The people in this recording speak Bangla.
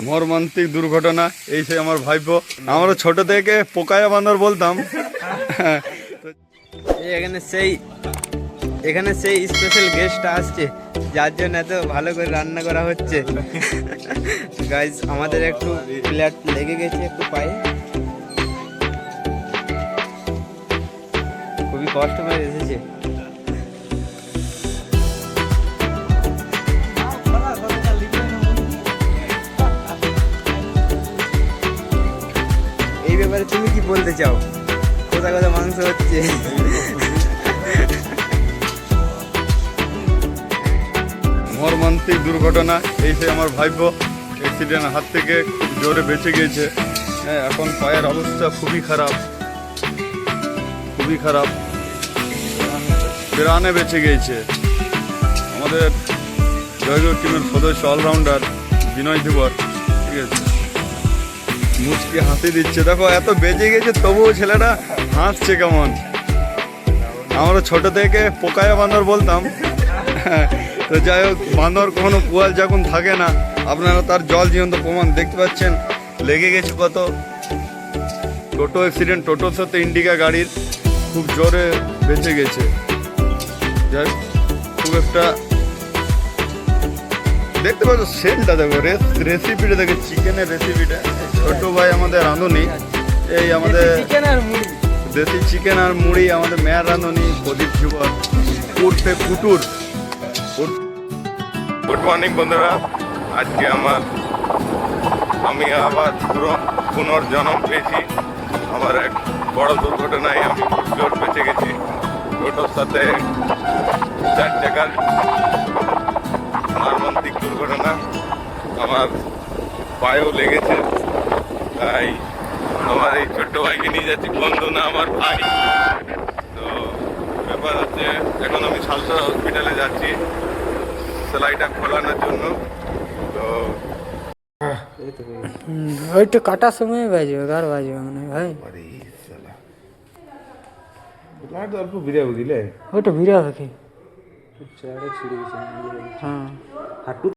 মর্মান্তিক দুর্ঘটনা। এই সে আমার ভাইপো। আমরা ছোট থেকে পোকায়া বান্দর বলতাম। এখানে সেই স্পেশাল গেস্ট আসছে, যার জন্য এত ভালো করে রান্না করা হচ্ছে। গাইস, আমাদের একটু প্লেট লেগে গেছে একটু পায়ে, খুবই কষ্ট হয়ে এসেছে। এই ব্যাপারে তুমি কি বলতে চাও? কোথায় কোথায় মাংস হচ্ছে? মর্মান্তিক দুর্ঘটনা। এই সে আমার ভাইপো অ্যাক্সিডেন্ট হাত থেকে খুব জোরে বেঁচে গিয়েছে। হ্যাঁ, এখন পায়ের অবস্থা খুবই খারাপ, খুবই খারাপ। প্রাণে বেঁচে গিয়েছে। আমাদের জয়গুর টিমের সদস্য অলরাউন্ডার বিনয় ধীবর, ঠিক আছে, মুচকি হাসি দিচ্ছে। দেখো, এত বেঁচে গেছে তবুও ছেলেটা হাসছে কেমন। আমরা ছোট থেকে পোকায়া বান্দর বলতাম। তো যাই হোক, বান্দর কখনো কুয়াল যখন থাকে না, আপনারা তার জল জীবন্ত প্রমাণ দেখতে পাচ্ছেন। লেগে গেছে কত। টোটো অ্যাক্সিডেন্ট, টোটোর সাথে ইন্ডিকা গাড়ির, খুব জোরে বেঁচে গেছে। যাই হোক, খুব একটা দেখতে পাচ্ছ সেলটা, দেখো রেসিপিটা, দেখো চিকেনের রেসিপিটা। ছোট ভাই আমাদের রাঁধুনি, এই আমাদের দেশি চিকেন আর মুড়ি আমাদের মেয়ার রাঁধুনি প্রদীপ ধীবর উর্ফে কুটুর। গুড মর্নিং বন্ধুরা। আজকে আমি আবার পুনর্জন্ম পেয়েছি। আমার এক বড় দুর্ঘটনায় আমি খুব জোর বেঁচে গেছি। টোটোর সাথে 4 চাকার মর্মান্তিক দুর্ঘটনা। আমার পায়েও লেগেছে। তাই আমার এই ছোট্ট ভাইকে নিয়ে যাচ্ছি, বন্ধু না আমার ভাই। তো ব্যাপার হচ্ছে, এখন আমি সালসা হসপিটালে যাচ্ছি সেলাইটা খোলানোর জন্য। তো ওইটা কাটার সময় বাজবে, গার বাজবে মানে ভাই। অল্প বিরিয়া বুঝলে, ওইটা ভিড়া হবে কি? ছিঁড়ে গেছে। হ্যাঁ, হাঁটু